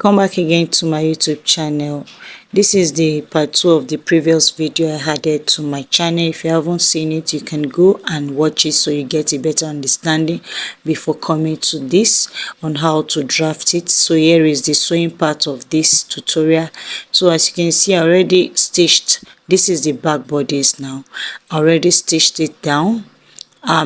Welcome back again to my YouTube channel. This is the part 2 of the previous video I added to my channel. If you haven't seen it, you can go and watch it so you get a better understanding before coming to this on how to draft it. So here is the sewing part of this tutorial. So as you can see, I already stitched, this is the back bodice now. I already stitched it down.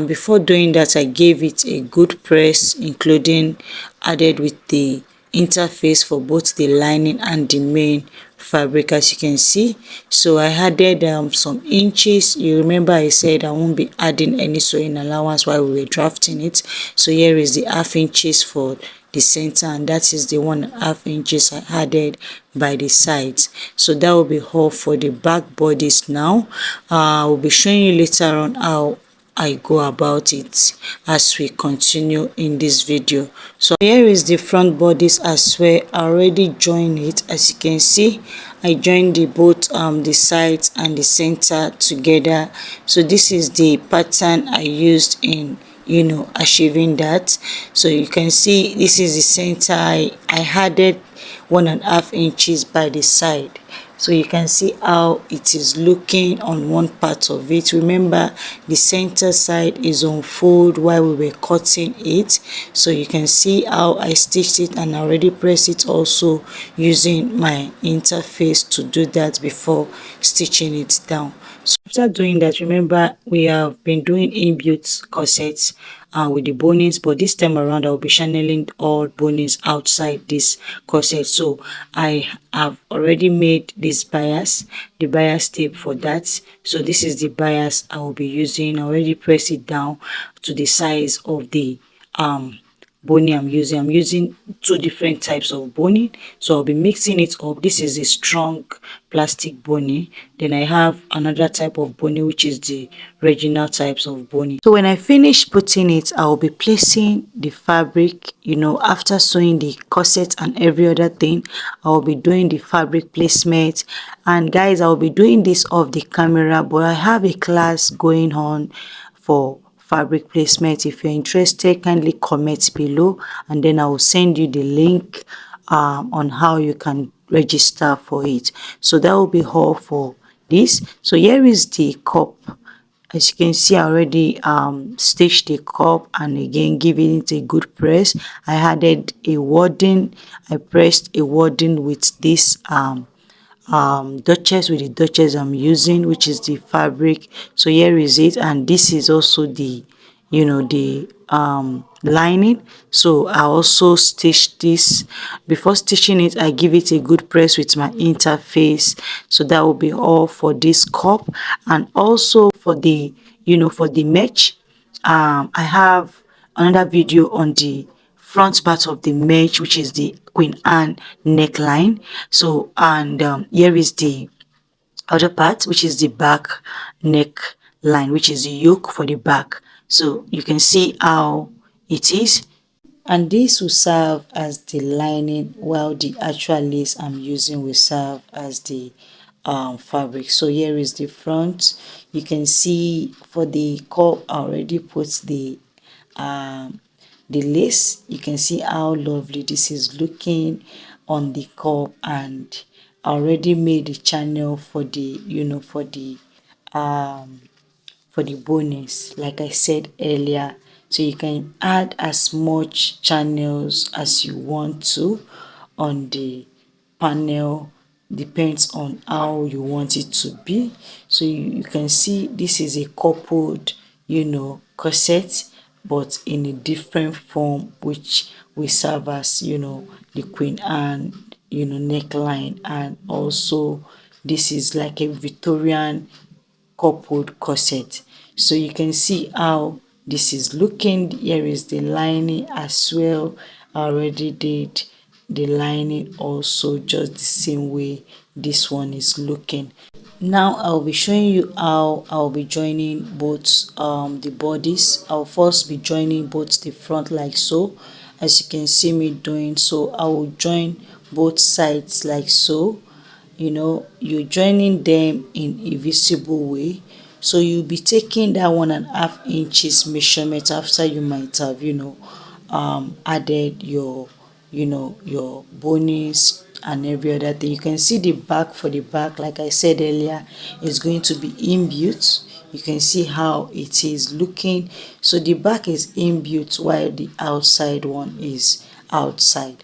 Before doing that, I gave it a good press, including added with the interface for both the lining and the main fabric, as you can see. So I added some inches. You remember I said I won't be adding any sewing allowance while we were drafting it. So here is the half inches for the center, and that is the 1.5 inches I added by the sides. So that will be all for the back bodies. Now I will be showing you later on how I go about it as we continue in this video. So here is the front bodice as well. I already joined it. As you can see, I joined the both the sides and the center together. So this is the pattern I used in achieving that. So you can see this is the center. I added 1.5 inches by the side. So you can see how it is looking on one part of it. Remember, the center side is on fold while we were cutting it. So you can see how I stitched it, and I already pressed it also using my interface to do that before stitching it down. So after doing that, remember we have been doing inbuilt corsets with the bonings, but this time around I'll be channeling all bonings outside this corset. So I have already made this bias, the bias tape for that. So this is the bias I will be using. I already pressed it down to the size of the boning I'm using. I'm using 2 different types of boning, so I'll be mixing it up. This is a strong plastic boning. Then I have another type of boning, which is the regional types of boning. So when I finish putting it, I'll be placing the fabric, after sewing the corset and every other thing. I'll be doing the fabric placement. And guys, I'll be doing this off the camera, but I have a class going on for fabric placement. If you're interested, kindly comment below, and then I will send you the link on how you can register for it. So that will be all for this. So here is the cup. As you can see, I already stitched the cup, and again giving it a good press. I added a wording. I pressed a wording with this Duchess, with the Duchess I'm using, which is the fabric. So here is it, and this is also the the lining. So I also stitched this. Before stitching it, I give it a good press with my interface. So that will be all for this cup. And also for the for the mesh, I have another video on the front part of the mesh, which is the Queen Anne neckline. So, and here is the other part, which is the back neckline, which is the yoke for the back. So you can see how it is, and this will serve as the lining, while the actual lace I'm using will serve as the fabric. So here is the front. You can see for the cup I already put the lace. You can see how lovely this is looking on the cup, and I already made a channel for the for the bonus, like I said earlier. So you can add as much channels as you want to on the panel, depends on how you want it to be. So you can see this is a coupled corset, but in a different form, which will serve as the Queen Anne neckline, and also this is like a Victorian coupled corset. So you can see how this is looking. Here is the lining as well. I already did the lining also, just the same way this one is looking. Now I'll be showing you how I'll be joining both the bodies. I'll first be joining both the front like so, as you can see me doing. So I will join both sides like so. You're joining them in a visible way. So you'll be taking that 1.5 inches measurement after you might have added your your bonings and every other thing. You can see the back. For the back, like I said earlier, is going to be inbuilt. You can see how it is looking. So the back is inbuilt while the outside one is outside.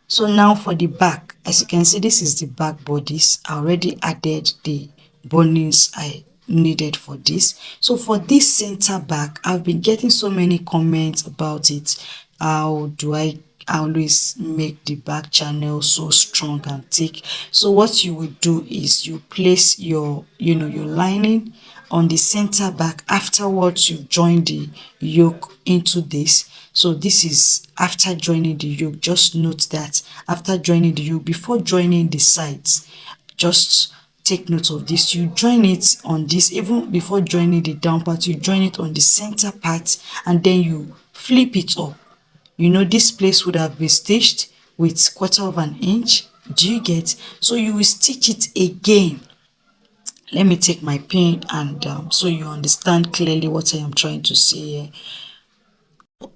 So now for the back, as you can see, this is the back bodice. I already added the bonings I needed for this. So for this center back, I've been getting so many comments about it. How do I always make the back channel so strong and thick? So what you would do is you place your lining on the center back. Afterwards, you join the yoke into this. So this is after joining the yoke. Just note that after joining the yoke, before joining the sides, just take note of this. You join it on this, even before joining the down part, you join it on the center part, and then you flip it up. This place would have been stitched with 1/4 inch. Do you get? So you will stitch it again. Let me take my pin and so you understand clearly what I am trying to say here.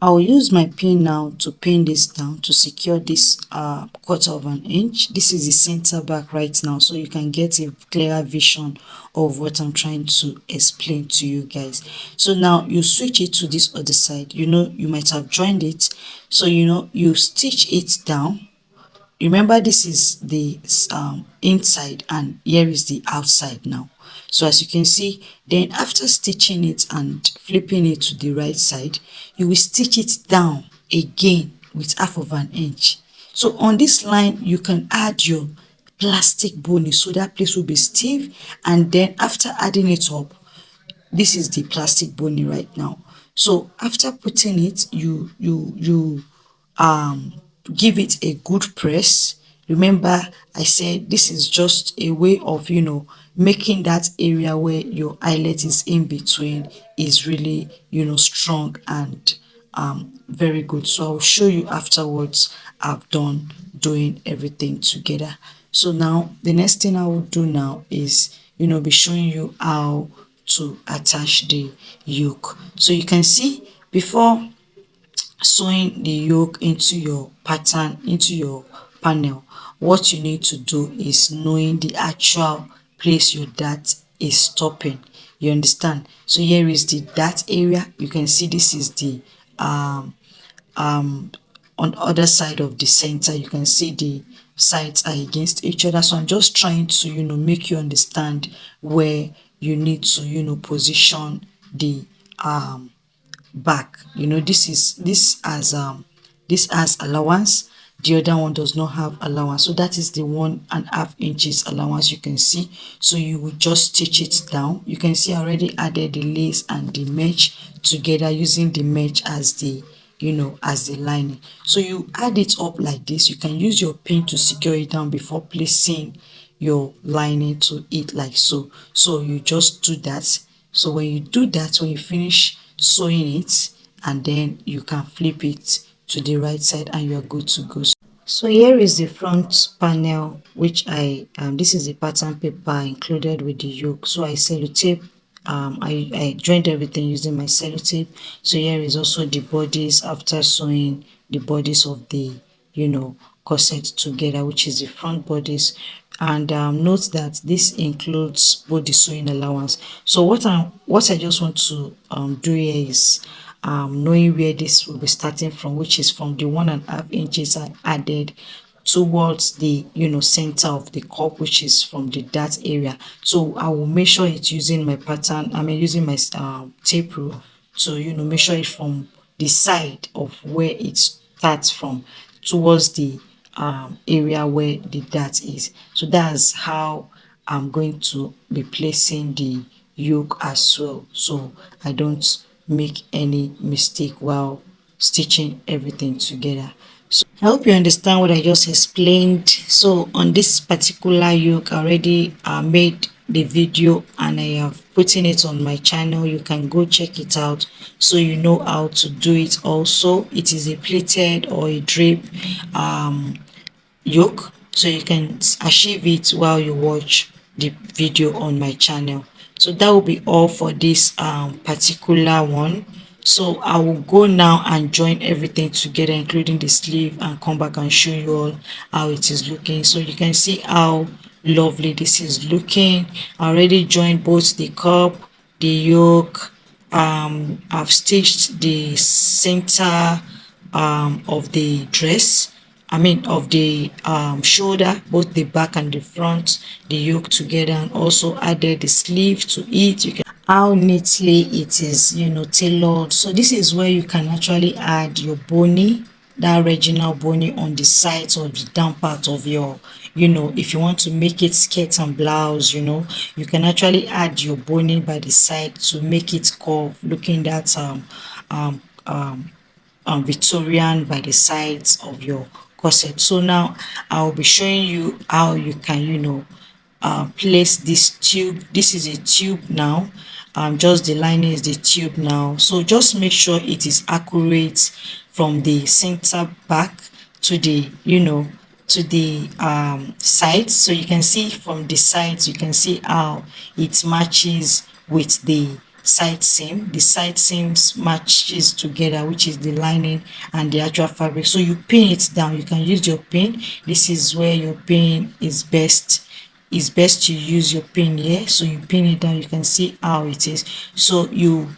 I'll use my pin now to pin this down to secure this 1/4 inch. This is the center back right now, so you can get a clearer vision of what I'm trying to explain to you guys. So now you switch it to this other side. You might have joined it, so you stitch it down. Remember, this is the inside and here is the outside now. So as you can see, then after stitching it and flipping it to the right side, you will stitch it down again with 1/2 inch. So on this line, you can add your plastic boning, so that place will be stiff. And then after adding it up, this is the plastic boning right now. So after putting it, you give it a good press. Remember, I said this is just a way of making that area where your eyelet is in between is really strong and very good. So I'll show you afterwards. I've done doing everything together. So now the next thing I will do now is be showing you how to attach the yoke. So you can see, before sewing the yoke into your pattern, into your panel, what you need to do is knowing the actual place your dart is stopping. You understand? So here is the dart area. You can see this is the on the other side of the center. You can see the sides are against each other. So I'm just trying to make you understand where you need to position the back. This has allowance, the other one does not have allowance. So that is the 1.5 inches allowance, you can see. So you will just stitch it down. You can see I already added the lace and the mesh together, using the mesh as the as the lining. So you add it up like this. You can use your pin to secure it down before placing your lining to it, like so. So you just do that. So when you do that, when you finish sewing it, and then you can flip it to the right side and you're good to go. So here is the front panel, which this is the pattern paper included with the yoke. So I sellotape, I joined everything using my sellotape. So here is also the bodies after sewing the bodies of the corset together, which is the front bodies. And note that this includes both the sewing allowance. So what I just want to do here is knowing where this will be starting from, which is from the 1.5 inches I added towards the center of the cup, which is from the dart area. So I will measure it using my pattern, using my tape rule to measure it from the side of where it starts from towards the area where the dart is. So that's how I'm going to be placing the yoke as well, so I don't make any mistake while stitching everything together. So I hope you understand what I just explained. So on this particular yoke, I already made the video and I have putting it on my channel. You can go check it out so you know how to do it. Also, it is a pleated or a drape yoke, so you can achieve it while you watch the video on my channel. So that will be all for this particular one. So I will go now and join everything together, including the sleeve, and come back and show you all how it is looking. So you can see how lovely this is looking. I already joined both the cup, the yoke. I've stitched the center of the dress, I mean of the shoulder, both the back and the front, the yoke together, and also added the sleeve to it. You can how neatly it is, tailored. So this is where you can actually add your bony, that original bony on the sides of the down part of your, if you want to make it skirt and blouse, you can actually add your bony by the side to make it curve, looking that um um Victorian by the sides of your corset. So now I'll be showing you how you can, place this tube. This is a tube now. Just the lining is the tube now. So just make sure it is accurate from the center back to the, to the sides. So you can see from the sides, you can see how it matches with the side seams matches together, which is the lining and the actual fabric. So you pin it down. You can use your pin. This is where your pin is best. It's best to use your pin here. So you pin it down. You can see how it is. So you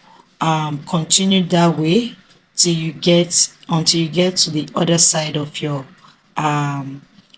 continue that way till you get until you get to the other side of your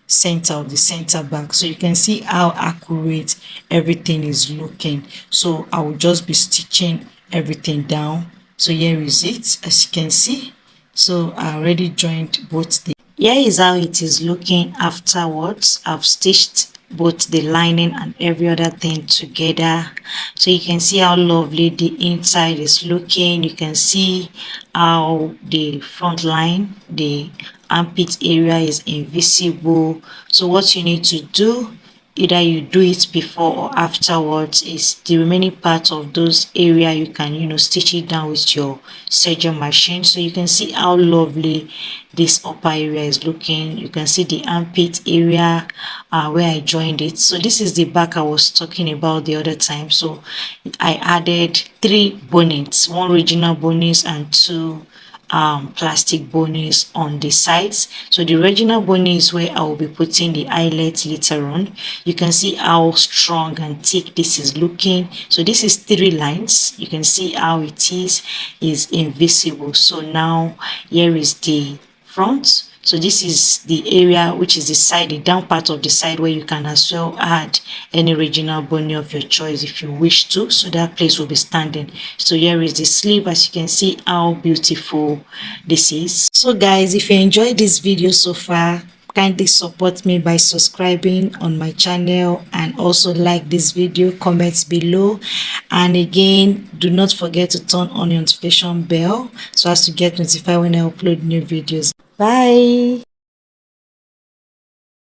center of the center back. So you can see how accurate everything is looking. So I will just be stitching everything down. So here is it, as you can see. So I already joined both the here is how it is looking afterwards. I've stitched both the lining and every other thing together, so you can see how lovely the inside is looking. You can see how the front line, the armpit area is invisible. So what you need to do, either you do it before or afterwards, is the remaining part of those area you can stitch it down with your serger machine. So you can see how lovely this upper area is looking. You can see the armpit area where I joined it. So this is the back I was talking about the other time. So I added 3 bonnets, 1 original bonnet and 2 plastic bonnets on the sides. So the original bonnet is where I will be putting the eyelet later on. You can see how strong and thick this is looking. So this is 3 lines. You can see how it is invisible. So now here is the front. So this is the area which is the side, the down part of the side, where you can as well add any original bonnet of your choice if you wish to. So that place will be standing. So here is the sleeve. As you can see how beautiful this is. So guys, if you enjoyed this video so far, kindly support me by subscribing on my channel and also like this video, comment below, and again do not forget to turn on your notification bell so as to get notified when I upload new videos. Bye.